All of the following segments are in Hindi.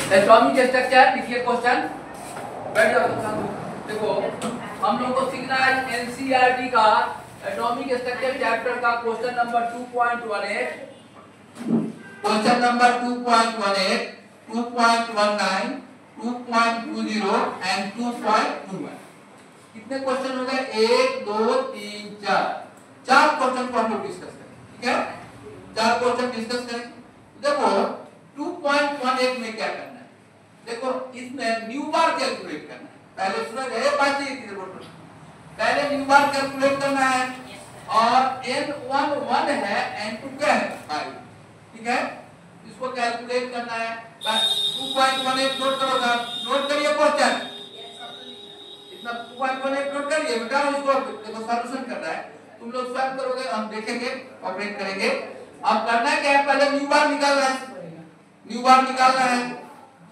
एटॉमिक स्ट्रक्चर लिखिए क्वेश्चन, बैठ जाओ। देखो हम लोग को सीखना है एनसीईआरटी का एटॉमिक स्ट्रक्चर चैप्टर का question number 2.18, question number 2.18, 2.19, 2.20 and 2.21। कितने क्वेश्चन हो गए? 1 2 3 4 क्वेश्चन को हम लोग डिस्कस करेंगे। ठीक है, 4 क्वेश्चन डिस्कस करेंगे। देखो 2.18 में क्या करना है? देखो इसमें न्यू बार कैलकुलेट करना है। पहले सुना गया बात ये थी, पहले न्यू बार कैलकुलेट करना है और n1 1 है, n2 क्या है 5। ठीक है, इसको कैलकुलेट करना है। 2.18 नोट करो साहब, नोट करिए क्वेश्चन। इतना 2.18 नोट करिए बेटा, इसको देखो सॉल्यूशन करना है। तुम लोग स्वयं करोगे, हम देखेंगे, ऑपरेट करेंगे। अब करना क्या है? पहले न्यू बार निकालना है, न्यू बार निकालना है।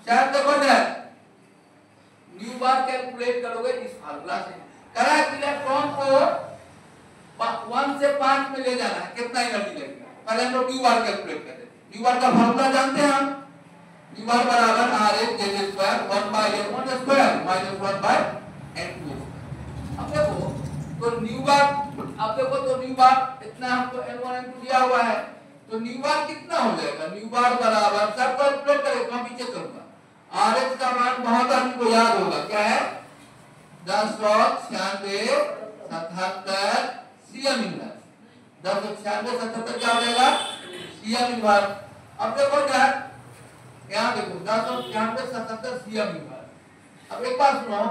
शायद देखो जाए न्यू बार कैलकुलेट करोगे इस फार्मूला से। करा कि इलेक्ट्रॉन को 1 से 5 में ले जाना है, कितना एनर्जी लगेगा? पहले हम लोग न्यू बार कैलकुलेट करते हैं। न्यू बार का फार्मूला जानते हैं हम, न्यू बार बराबर RH² 1/n1² - 1/n2। अब देखो तो न्यू बार, अब देखो तो न्यू बार इतना हमको n1 n2 दिया हुआ है, तो न्यू बार कितना हो जाएगा? न्यू बार बराबर सब कैलकुलेट करें, मैं पीछे करूंगा। RH का मान बहुत आदमी को याद होगा, क्या है? 1096 77 सीएम इनवर्स। 1096 77 क्या हो जाएगा? CM inverse. अब देखो यार, यहाँ देखो 1096 77 सीएम इनवर्स। अब एक बात सुनो,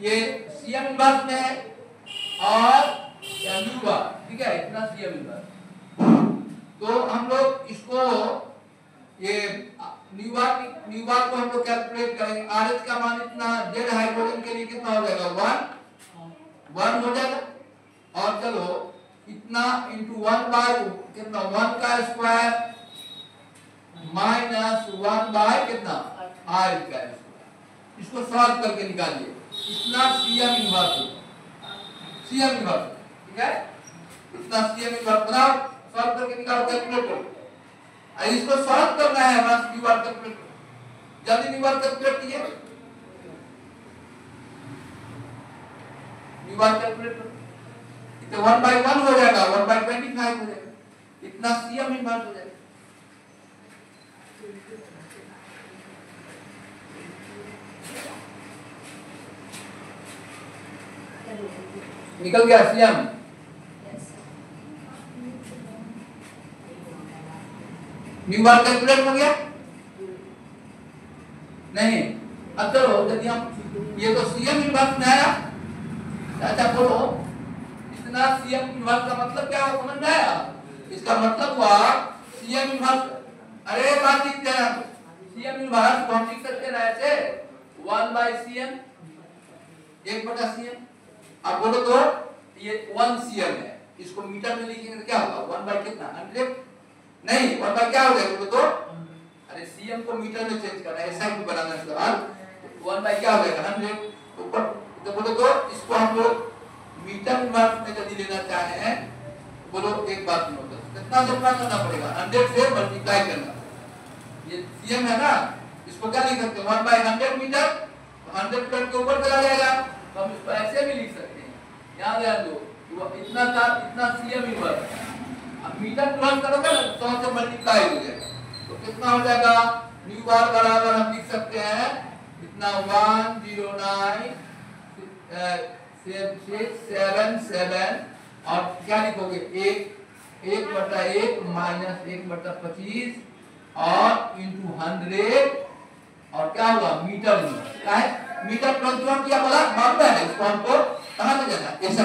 ये सीएम इनवर्स में है और न्यू बार, ठीक है, इतना सीएम इनवर्स। तो हम लोग इसको ये न्यू बार को हम लोग कैलकुलेट करेंगे। RH का मान इतना, जेड हाइड्रोजन के लिए कितना हो जाएगा? 1 हो जाएगा। और चलो इतना इंटू 1 बाय कितना? 1 का स्क्वायर माइनस 1 बाय कितना? R का स्क्वायर। इसको सॉल्व करके निकालिए, इतना सीएम इनवर्स होगा, सीएम इनवर्स। ठीक है, इतना सीएम इनवर्स बनाओ, सॉल्व करके निकालो, कैलकुलेट करो। इसको सॉल्व करना है, बस न्यू बार कैलकुलेट करो, जल्दी न्यू बार कैलकुलेट कीजिए, न्यू बार कैलकुलेट करो। तो 1/1 हो जाएगा, 1/25 हो जाएगा, इतना सीएम इनवर्स हो जाएगा। निकल गया सीएम। न्यू बार कैलकुलेट हो गया नहीं? अब चलो यदि हम ये तो सीएम इनवर्स में आया, अच्छा बोलो इतना सीएम इनवर्स का मतलब क्या हो समझ में आया? इसका मतलब हुआ सीएम इनवर्स, अरे बात लिख देना, सीएम इनवर्स को हम लिख सकते हैं ऐसे 1/cm 1/cm। अब बोलो तो ये 1 cm है, इसको मीटर में लिखेंगे तो क्या होगा? 1 बाय कितना? 100 नहीं, 1 बाय क्या हो जाएगा बोलो तो? अरे cm को मीटर में चेंज करना है, ऐसा ही बनाना है सवाल। 1 बाय क्या हो जाएगा? 100 ऊपर। तो बोलो तो इसको हम लोग मीटर इनवर्स में यदि लेना चाहे हैं, बोलो एक बात सुनो, कितना से गुणा करना पड़ेगा? 100 से मल्टीप्लाई करना। ये cm है ना, इसको क्या लिख सकते हैं? 1/100 मीटर, 100 प्लस के ऊपर चला जाएगा, तो हम इसको ऐसे भी लिख सकते हैं। याद है दो इतना था, इतना सीएम इनवर्स। अब मीटर प्लस करोगे ना 100 से मल्टीप्लाई हो जाएगा, तो कितना हो जाएगा? न्यू बार बराबर हम लिख सकते हैं इतना 109.677 और क्या लिखोगे? 1/1 माइनस 1/25 और इंटू 100 और क्या होगा? Metre inverse. क्या है? मीटर प्लस किया बोला मालूम है, इसको हमको कहां ले जाना है? ऐसा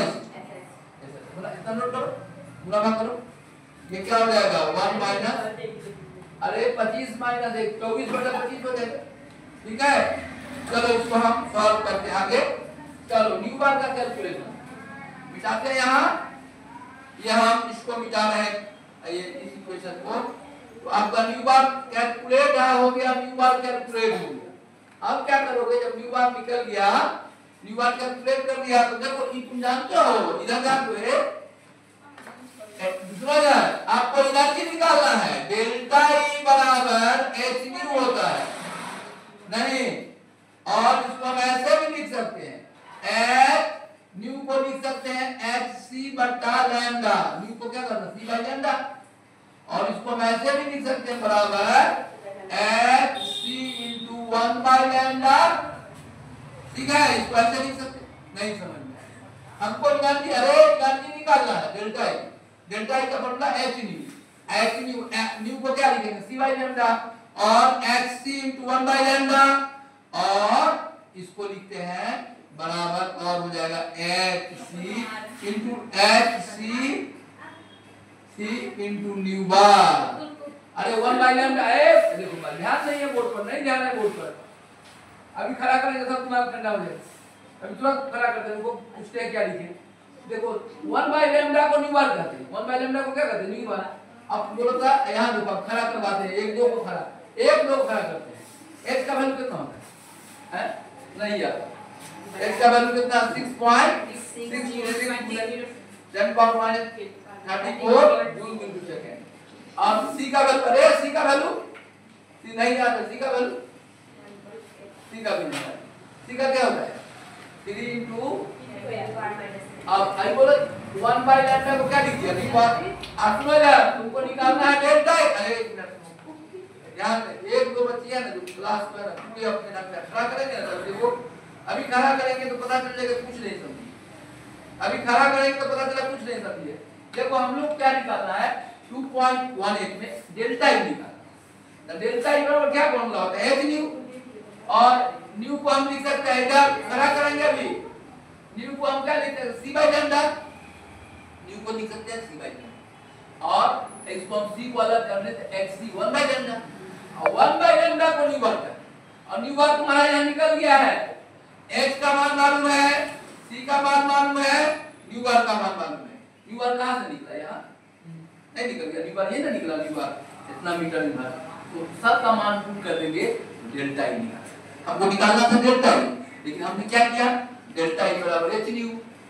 बोला, इतना नोट करो, पूरा भाग करो। ये क्या हो जाएगा? 1 माइनस, अरे 25 माइनस 1 24/25 हो जाएगा। ठीक है, चलो इसको हम सॉल्व करते हैं आगे। चलो न्यू बार का कैलकुलेशन मिटाते हैं। ये हम इसको मिटा रहे हैं, ये इस इक्वेशन को। तो आपका न्यू बार कैलकुलेट हो गया, न्यू बार कैलकुलेट हो गया। अब क्या करोगे? जब न्यू बार निकल गया, न्यू बार कैलकुलेट कर दिया, तो देखो तुम जानते हो इधर जानते दूसरा जाए आपको एनर्जी निकालना है। डेल्टा E बराबर h न्यू होता है। लैम्डा, न्यू को क्या करना सी बाई लैम्डा, और इसको हम ऐसे भी लिख सकते हैं बराबर h c into 1 by lambda. ठीक है, इसको ऐसे लिख सकते नहीं समझ में हमको एनर्जी, अरे एनर्जी निकालना है डेल्टा ई, डेल्टा ई का formula h nu, h nu, nu को क्या लिखेंगे सी बाई लैम्डा और h c into 1 by lambda, और इसको लिखते हैं बराबर और हो जाएगा h c into h c into nu bar. अरे 1 बाई लैम्डा है, देखो ध्यान नहीं है बोर्ड पर, नहीं ध्यान है बोर्ड पर, अभी खड़ा करेंगे सब दिमाग ठंडा हो जाएगा, अभी तुरंत खड़ा करते हैं, उनको पूछते हैं क्या लिखे, देखो 1 बाई लैम्डा को न्यू बार कहते हैं, 1 बाई लैम्डा को क्या कहते हैं न्यू बार। अब बोलता यहां देखो अब खड़ा करवाते हैं, एक दो को खड़ा करते हैं, h का वैल्यू कितना होता है नहीं यार, h का वैल्यू कितना 6.6 10 power minus 34 joule metre second. अब c का वैल्यू, अरे c का वैल्यू c नहीं आता, c का वैल्यू c का भी नहीं, c का क्या होता है 3 into, अब आई बोलो 1 बाई लैम्डा को क्या लिख दिया नहीं बात, आपको यार तुमको निकालना है डेल्टा, अरे ध्यान एक दो बच्चे हैं ना जो क्लास में पूरे अपने नाम पे खड़ा करेंगे ना, देखो अभी खड़ा करेंगे तो पता चल जाएगा कुछ नहीं समझे, अभी खड़ा करेंगे तो पता चला कुछ नहीं समझे। देखो हम लोग क्या निकालना है 2.18 में डेल्टा ई निकालना, डेल्टा ई बराबर क्या फॉर्मूला होता है एच न्यू, और न्यू को हम लिख सकते हैं क्या खड़ा करेंगे, अभी न्यू को हम क्या लिखते हैं सी बाई लैम्डा, न्यू को लिख सकते हैं सी बाई लैम्डा, और इसको हम सी को अलग कर देते हैं एक्स सी 1 बाई लैम्डा, और 1 बाई लैम्डा को न्यू बार कर, और न्यू बार तुम्हारा यहां निकल गया है, x का मान मालूम है, c का मान मालूम है, न्यू बार का मान मालूम है, न्यू बार कहां से निकला यहां नहीं निकल गया, न्यू बार ये ना निकला, न्यू बार इतना मीटर निकला, तो सब का मान पुट कर देंगे डेल्टा ई निकाल, हमको निकालना था डेल्टा ई, लेकिन हमने क्या किया डेल्टा ई बराबर h न्यू,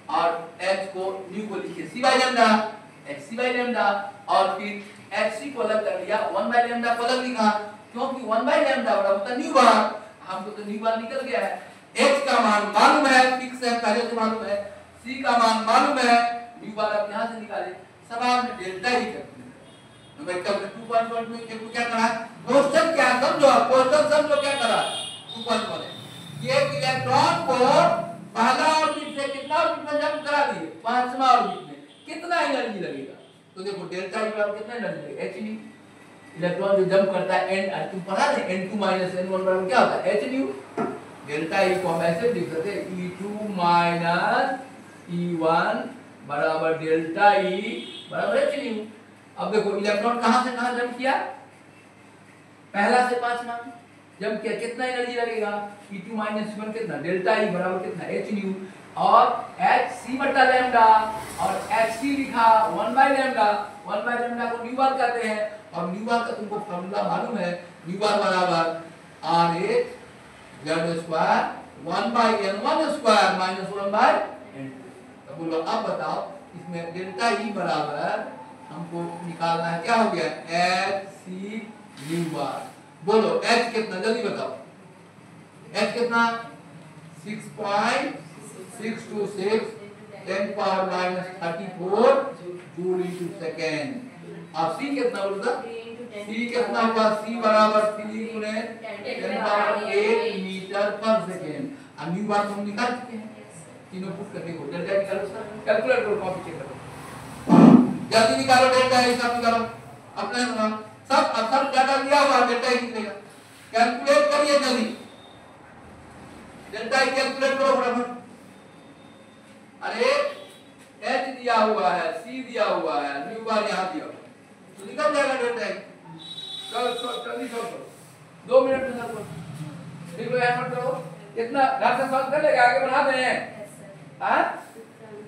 और h को न्यू को लिखे c by lambda, h c by lambda, और फिर h c को अलग कर लिया, 1 बाई लैम्डा को अलग लिखा, क्योंकि 1 बाई लैम्डा बराबर होता है न्यू बार, हमको तो न्यू बार निकल गया है, h का मान मालूम है, फिक्स है पहले से मालूम है, c का मान मालूम है, न्यू बार आप यहां से निकाले, सवाल में डेल्टा ही करते हैं। नंबर का 2.1 में देखो क्या करा, क्वेश्चन क्या समझो, क्वेश्चन समझो क्या करा 2.1 ये इलेक्ट्रॉन को पहला ऑर्बिट से कितना ऑर्बिट में जंप करा दिए, पांचवा ऑर्बिट में कितना एनर्जी लगेगा, तो देखो डेल्टा ई बराबर कितना एनर्जी लगेगा h न्यू, इलेक्ट्रॉन जो जंप करता है n, तुम पढ़ा है n2 n1 बराबर क्या होता है h न्यू, डेल्टा ई को हम ऐसे लिख सकते हैं e2 e1 बराबर डेल्टा ई बराबर h न्यू। अब देखो इलेक्ट्रॉन कहां से कहां जंप किया, पहला से पांचवा जंप किया, कितना एनर्जी लगेगा e2 e1 कितना डेल्टा ई बराबर कितना h न्यू, और h c बटा लैम्डा, और h c लिखा 1 बाई लैम्डा, 1 बाई लैम्डा को न्यू बार कहते हैं, और न्यू बार का तुमको फार्मूला मालूम है, न्यू बार बराबर r h z square 1 by n1 square minus 1 by n2। तो बोलो अब बताओ इसमें डेल्टा ई बराबर हमको निकालना है, क्या हो गया h c न्यू बार, बोलो h कितना जल्दी बताओ, h कितना 6.626 10 power minus 34 joule into second, अब c कितना बोलता c कितना हुआ, c बराबर 3 गुणे 10 पावर 8 मीटर पर सेकेंड, अब न्यू बार हम निकाल चुके हैं, तीनों पुट करके को डेल्टा निकालो, सर कैलकुलेटर को कॉपी चेक करो, जल्दी निकालो डेल्टा ई, सब निकालो अपने सब सब डाटा दिया हुआ डेल्टा ई निकलेगा, कैलकुलेट करिए जल्दी, डेल्टा ई कैलकुलेट करो फटाफट, अरे h दिया हुआ है, c दिया हुआ है, न्यू बार यहां दिया हुआ है, तो निकल जाएगा डेल्टा ई, चलो जल्दी करो 2 मिनट में सब ठीक लो, ऐसा करो, इतना घर से सॉल्व कर लेगा, आगे बढ़ा दें हां,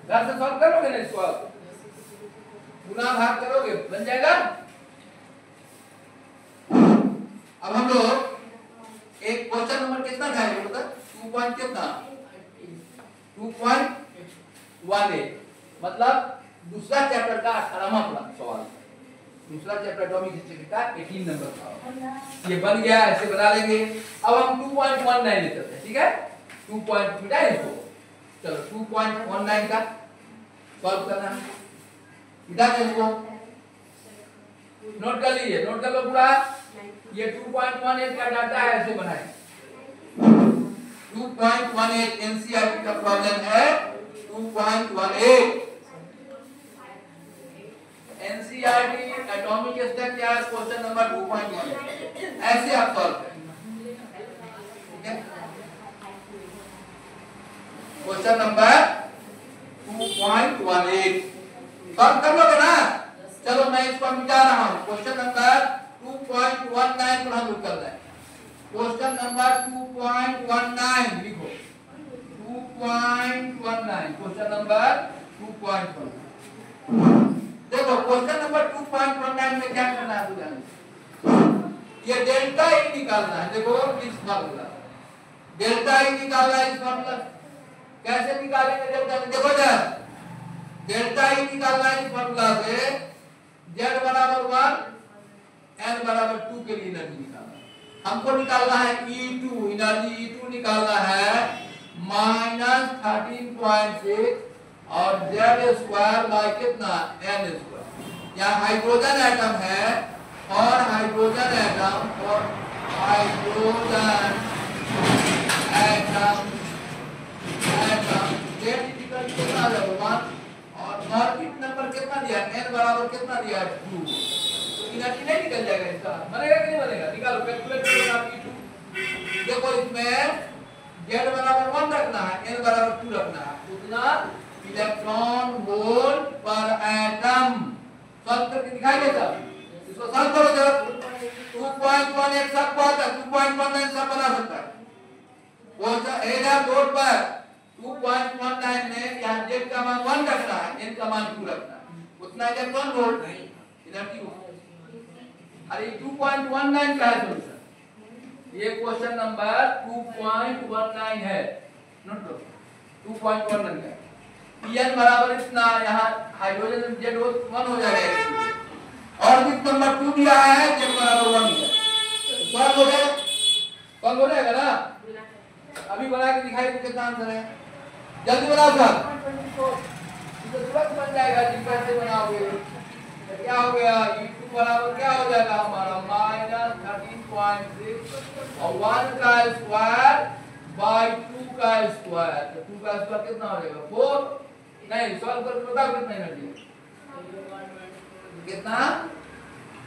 घर से सॉल्व करोगे ना इसको, गुना भाग करोगे बन जाएगा। अब हम लोग एक क्वेश्चन नंबर कितना खाएंगे मतलब 2 पॉइंट कितना 2.18 मतलब दूसरा चैप्टर का 18वां सवाल, दूसरा चैप्टर एटॉमिक स्ट्रक्चर का 18 नंबर था, ये बन गया, ऐसे बना लेंगे। अब हम 2.19 लेते हैं, ठीक है 2.2 इसको, चलो 2.19 का सॉल्व करना है, इधर देखो, नोट कर लीजिए, नोट कर लो पूरा। ये 2.18 का डाटा है, ऐसे बनाए। 2.18 एनसीईआरटी का प्रॉब्लम है। 2.18 एनसीईआरटी एटॉमिक स्ट्रक्चर क्या है, क्वेश्चन नंबर 2.18 ऐसे आप सॉल्व करेंगे। ठीक है, क्वेश्चन नंबर 2.18 सॉल्व कर लोगे ना। चलो मैं इसको मिटा रहा हूं। क्वेश्चन नंबर 2.19 पर हम लोग कर रहे हैं। क्वेश्चन नंबर 2.19 लिखो। 2.19 क्वेश्चन नंबर 2.19। देखो क्वेश्चन नंबर 2.19 में क्या करना है तुझे, ये डेल्टा ई निकालना है। देखो इस फार्मूला डेल्टा ई निकालना है। इस फार्मूला कैसे निकालेंगे डेल्टा? देखो जरा, डेल्टा ई निकालना है इस फार्मूला से। z बराबर 1 n बराबर 2 के लिए एनर्जी निकालना है। हमको निकालना है E2, एनर्जी E2 निकालना है -13.6 और z स्क्वायर बाय कितना, n स्क्वायर। यहाँ हाइड्रोजन एटम है और हाइड्रोजन एटम कितना होगा, और ऑर्बिट नंबर कितना दिया, n बराबर कितना दिया, 2। एनर्जी नहीं निकल जाएगा इसका, बनेगा कि नहीं बनेगा? निकालो, कैलकुलेट करो आप E2। देखो इसमें z बराबर 1 रखना है, n बराबर 2 रखना है। उतना इलेक्ट्रॉन वोल्ट पर एटम सॉल्व करके दिखाई देता। इसको सॉल्व करो जरा। 2.18 सब बात है, 2.19 सब बना सकता है। वो एडा बोर्ड पर 2.19 में यहाँ z का मान 1 रखना है, n का मान 2 रखना है। उतना इलेक्ट्रॉन वोल्ट एनर्जी हो। अरे 2.19 का है सॉल्यूशन। ये क्वेश्चन नंबर 2.19 है, नोट करो 2.19 का। n बराबर इतना, यहाँ हाइड्रोजन z 1 हो जाएगा। ऑर्बिट नंबर 2 दिया है, z बराबर 1 दिया। सॉल्व हो जाएगा, सॉल्व हो जाएगा ना। अभी बना के दिखाई तो कितना आंसर है, जल्दी बनाओ सर। तो तुरंत बन जाएगा जी, कैसे बनाओगे? क्या हो गया, E2 बराबर क्या हो जाएगा हमारा, -13.6 और 1 का स्क्वायर बाय 2 का स्क्वायर। तो 2 का स्क्वायर कितना हो जाएगा, 4। नहीं, सॉल्व करके बताओ कितना एनर्जी है, कितना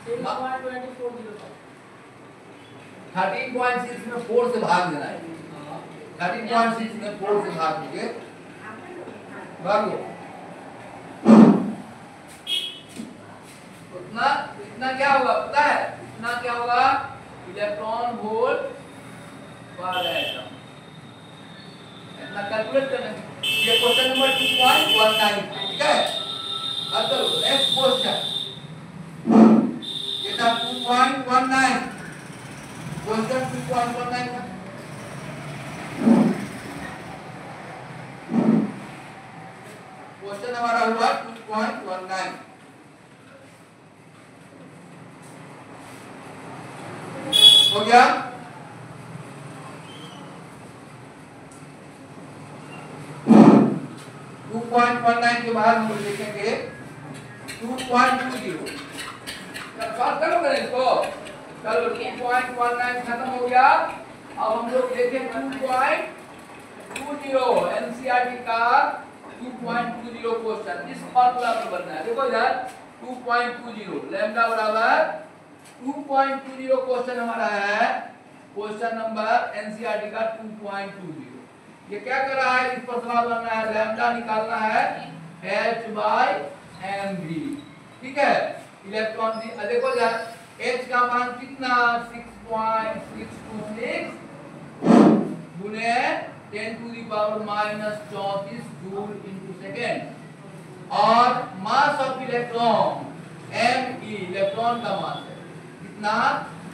13.6 में 4 से भाग देना है। 13.6 में 4 से भाग दोगे, भागो उतना। इतना क्या होगा पता है, इतना क्या होगा, इलेक्ट्रॉन वोल्ट पर एटम। इतना कैलकुलेट करना। ये क्वेश्चन नंबर 2.19, ठीक है। अब चलो नेक्स्ट क्वेश्चन, ये था 2.19 क्वेश्चन 2.19 का। क्वेश्चन हमारा हुआ 2.19। हो गया? के बाद हम लिखेंगे 2.20। सॉल्व करोगे इसको? चलो 2.19 खत्म हो गया। अब हम लोग देखें 2.20 एनसीईआरटी का 2.20 क्वेश्चन। इस फार्मूला पर बनना है। देखो इधर 2.20 लैम्डा बराबर 2.20 क्वेश्चन हमारा है। क्वेश्चन नंबर एनसीईआरटी का 2.20। ये क्या कर रहा है, इस पर सवाल बनना है, लैम्डा निकालना है h/mv। ठीक है, इलेक्ट्रॉन देखो यार, h का मान कितना 6.626 गुने 10⁻⁻34 जूल इंटू सेकेंड। और mass of electron me electron का मास है कितना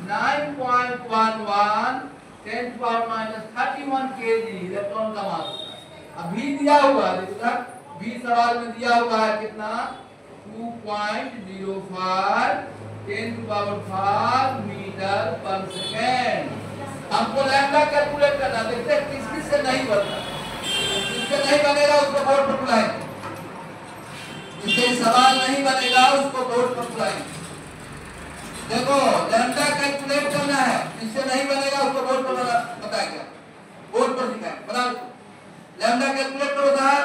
9.11 10⁻31 kg इलेक्ट्रॉन का मास होता है। अभी दिया हुआ है, देखो भी सवाल में दिया हुआ है कितना 2.05 10⁵ मीटर पर सेकेंड। हमको लैम्डा कैलकुलेट करना, देखते हैं किस से नहीं बनता, जिससे नहीं बनेगा उसको बोर्ड पर बुलाएंगे। जिससे सवाल नहीं बनेगा उसको बोर्ड पर बुलाएंगे। देखो लैम्डा कैलकुलेट करना है, जिससे नहीं बनेगा उसको बोर्ड पर बताएगा, बोर्ड पर दिखाएंगे। बनाओ लैम्डा कैलकुलेट करो साहब,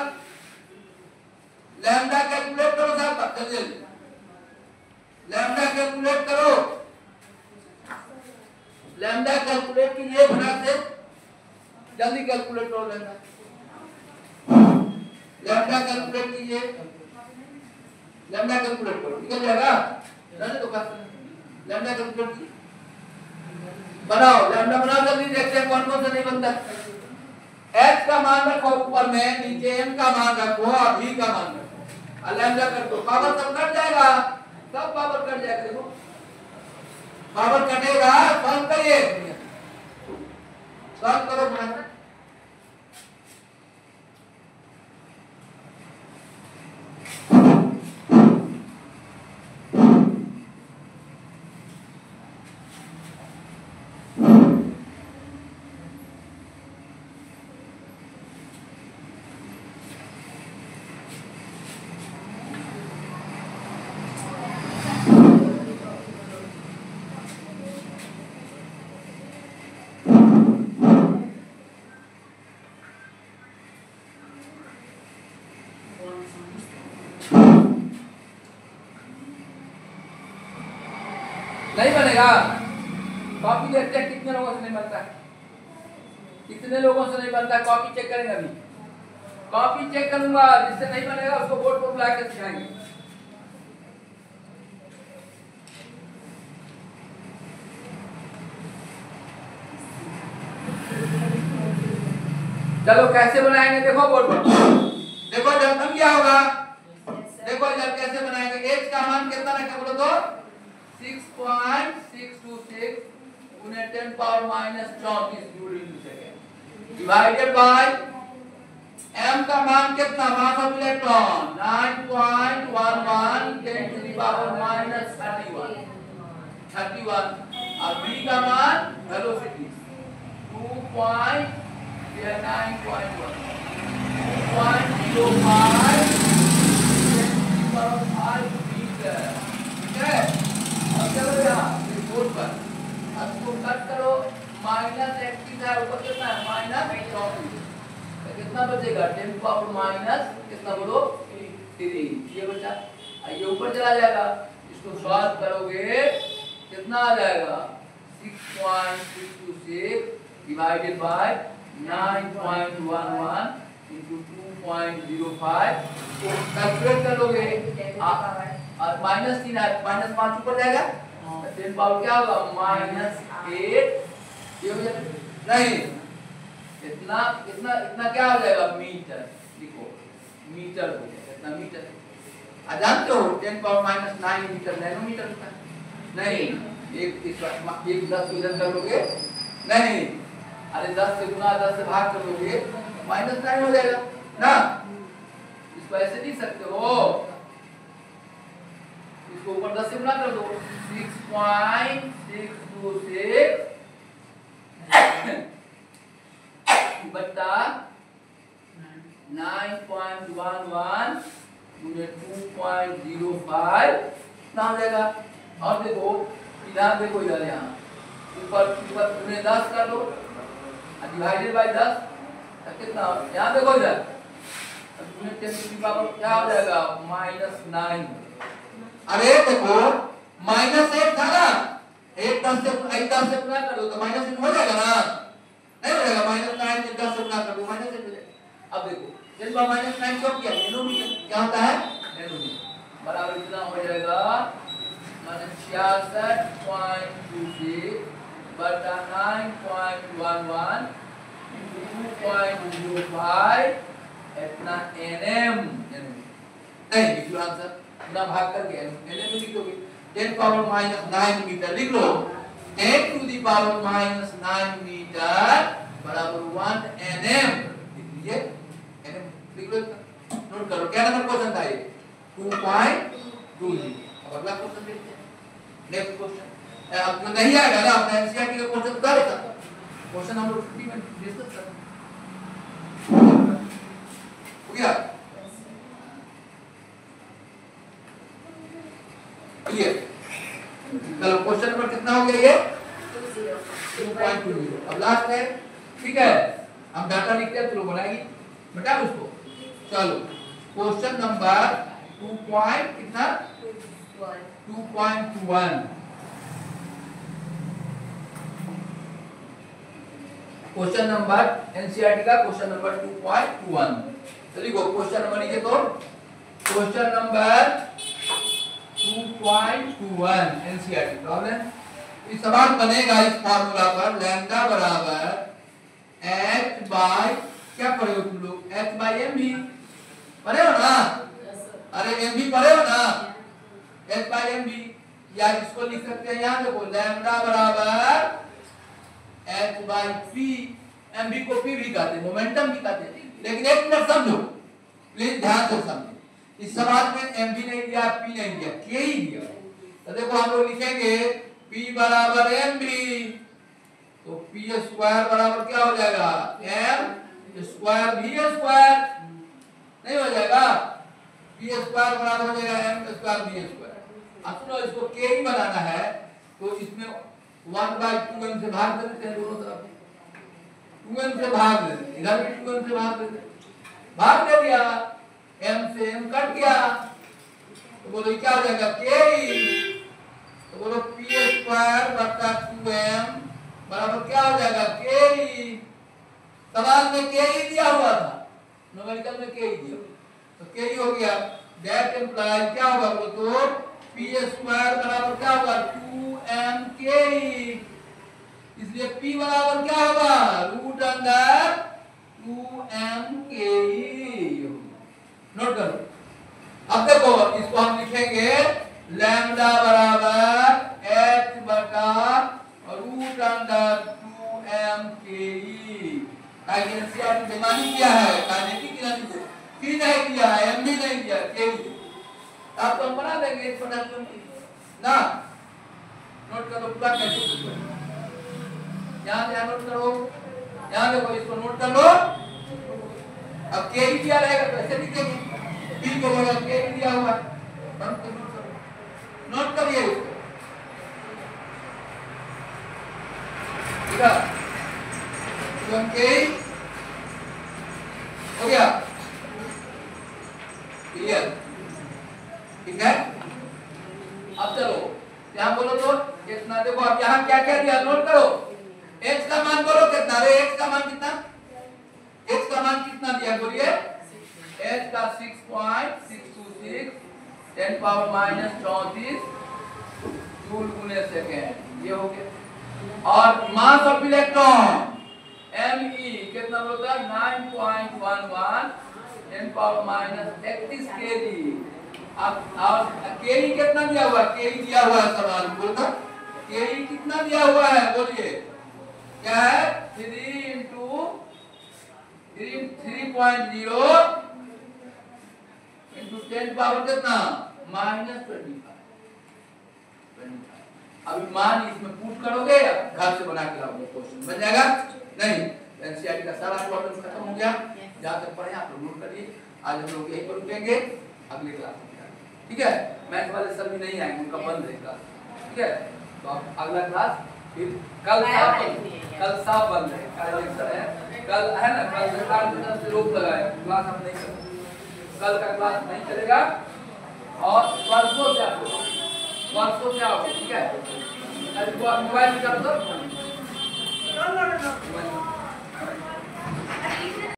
लैम्डा कैलकुलेट करो साहब, जल्दी जल्दी लैम्डा कैलकुलेट करो, लैम्डा कैलकुलेट कीजिए फटाक से, जल्दी कैलकुलेट करो लैम्डा, लैम्डा कैलकुलेट कीजिए, लैम्डा कैलकुलेट करो, निकल जाएगा रहने तो कर, लैम्डा कैलकुलेट कीजिए, बनाओ लैम्डा बनाओ जल्दी, देखते हैं कौन कौन सा नहीं बनता। h का मान रखो ऊपर में, नीचे m का मान रखो और v का मान रखो, और लैम्डा कर दो, पावर सब कट जाएगा, सब पावर कट जाएगा, देखो पावर कटेगा, सॉल्व करिए, सॉल्व करो फटाफट। नहीं बनेगा, कॉपी देखते हैं कितने लोगों से नहीं बनता है, कितने लोगों से नहीं बनता है, कॉपी चेक करेंगे अभी, कॉपी चेक करूंगा, जिससे नहीं बनेगा उसको बोर्ड पर बुला के सिखाएंगे। चलो कैसे बनाएंगे देखो बोर्ड पर, देखो जब हम क्या होगा, देखो जब कैसे बनाएंगे, h का मान कितना रखें बोलो तो 6.626 गुने 10 power minus 34 joule into second divided by m का मान कितना, mass of electron 9.11 10 to the power minus 31 और v का मान वेलोसिटी 2.9.1 2.05 मीटर, ठीक है। अब चलो यहाँ बोर्ड पर, अब इसको कट करो, माइनस x की है ऊपर कितना है माइनस 34, कितना बचेगा 10 पावर माइनस कितना बोलो 3, ये बचा, ये ऊपर चला जाएगा, इसको सॉल्व करोगे कितना आ जाएगा 6.626 डिवाइडेड बाय 9.11 into 2.05 कैलकुलेट कर लोगे, और माइनस 3 है, माइनस 5 ऊपर जाएगा, 10 पावर क्या होगा माइनस 8, ये हो जाएगा नहीं, इतना इतना इतना क्या हो जाएगा मीटर, लिखो मीटर हो जाएगा, इतना मीटर, जानते हो 10 पावर माइनस 9 मीटर नैनोमीटर होता है, नहीं एक 10 से कर लोगे, नहीं अरे 10 से गुना 10 से भाग कर लोगे माइनस 9 हो जाएगा ना, इसको ऐसे लिख सकते हो, इसको ऊपर 10 से गुना कर दो 6.626 बट्टा 9.11 गुने 2.05 कितना हो जाएगा, और देखो इधर देखो, इधर यहाँ ऊपर ऊपर गुने 10 कर दो डिवाइडेड बाय 10 कितना, यहाँ देखो इधर गुने 10 की पावर क्या हो जाएगा -9, अरे देखो -8 था ना, 10 से गुना कर दो तो -8 हो जाएगा ना, नहीं हो जाएगा, -9 से 10 से गुना कर दो -8 हो जाएगा। अब देखो जब -9 क्यों किया, नैनोमीटर क्या होता है, नैनोमीटर बराबर कितना हो जाएगा 66.26 बटा 9.11 2.05 इतना nm, नहीं लिख लो आंसर, ना भाग करके nm लिख दोगे, 10 पावर -9 मीटर लिख लो, 10 टू द पावर -9 मीटर बराबर 1 nm, लिख लीजिए nm लिख लो, नोट करो क्या नंबर क्वेश्चन था ये 2.20। अब अगला क्वेश्चन देखते हैं, नेक्स्ट क्वेश्चन, अब जो नहीं आएगा ना अपना एनसीईआरटी का क्वेश्चन कर देता, क्वेश्चन हम लोग 50 में डिस्कस कर हो गया। क्लियर। चलो क्वेश्चन नंबर कितना हो गया ये 2.20। अब लास्ट है, ठीक है, हम डाटा लिखते हैं तो लोग बनाएगी बेटा उसको। चलो क्वेश्चन नंबर 2 पॉइंट कितना 2.1। क्वेश्चन नंबर एनसीईआरटी का क्वेश्चन नंबर 2.1। चलिए गो क्वेश्चन नंबर लिखे तो क्वेश्चन नंबर 2.21 एनसीईआरटी प्रॉब्लम। इस सवाल बनेगा इस फार्मूला पर लैम्डा बराबर h बाय क्या पढ़े हो तुम लोग h बाय m भी पढ़े हो ना। अरे m भी पढ़े हो ना h बाय m भी। या इसको लिख सकते हैं यहाँ देखो लैम्डा बराबर h बाय p। m भी को p भी कहते हैं मोमेंटम भी कहते हैं। लेकिन एक मिनट समझो प्लीज ध्यान से समझो। इस सवाल में m भी नहीं दिया p नहीं दिया k ही दिया। तो देखो हम लोग लिखेंगे p बराबर m भी तो p स्क्वायर बराबर क्या हो जाएगा m स्क्वायर v स्क्वायर नहीं हो जाएगा। p स्क्वायर बराबर हो जाएगा m स्क्वायर v स्क्वायर। अब सुनो इसको k ही बनाना है तो इसमें 1/2m से भाग दे देते हैं दोनों तरफ। 2m से भाग दे देते इधर भी 2m से भाग दे देते भाग दे दिया m से m कट गया तो बोलो क्या हो जाएगा k। तो बोलो p स्क्वायर बटा 2m बराबर क्या हो जाएगा k। सवाल में k ही दिया हुआ था न्यूमेरिकल में k ही दिया तो k ही हो गया। दैट इंप्लाइज क्या होगा बोलो तो p स्क्वायर बराबर क्या होगा 2mk। इसलिए p बराबर क्या होगा रूट अंडर 2mk। नोट करो। अब देखो इसको हम लिखेंगे लैम्डा बराबर h बटा रूट अंडर 2mke। एनसीईआरटी बेमानी किया है काइनेटिक एनर्जी की नहीं दिया है m भी नहीं दिया k भी। अब तो हम बना देंगे एक पोटेंशियल ना। नोट करो पूरा कैसे यहाँ ध्यान नोट करो यहाँ देखो इसको नोट कर लो। अब k ही दिया रहेगा तो ऐसे लिखेंगे p को बोला k ही दिया हुआ है नोट करिए इसको ठीक है। तो k हो गया क्लियर ठीक है। अब चलो यहाँ बोलो तो कितना देखो अब यहाँ क्या क्या दिया नोट करो। x का मान बोलो कितना रे x का मान कितना x का मान कितना दिया बोलिए h का 6.626 10 पावर माइनस 34 जूल गुने सेकेंड ये हो गया। और मास ऑफ इलेक्ट्रॉन me कितना बोलता है 9.11 10 पावर माइनस 31 kg। अब और kg कितना दिया हुआ है kg दिया हुआ है सवाल बोलता kg कितना दिया हुआ है बोलिए क्या है 3 into 3.0 into 10 पावर कितना माइनस 25। अभी मान इसमें पुट करोगे या घर से बना के लाओगे क्वेश्चन बन जाएगा नहीं। एनसीईआरटी का सारा प्रॉब्लम खत्म हो गया। जहाँ तक पढ़े आप नोट करिए। आज हम लोग यही पर रुकेंगे अगले क्लास में ठीक है। मैथ वाले सभी नहीं आएंगे उनका बंद है क्लास ठीक है। तो आप अगला क्लास फिर कल साफ बंद है कल लेक्चर है कल है ना। कल सरकार की तरफ से रोक लगा है क्लास हम नहीं करेंगे कल का क्लास नहीं चलेगा। और परसों से आओगे ठीक है। मोबाइल निकालो तो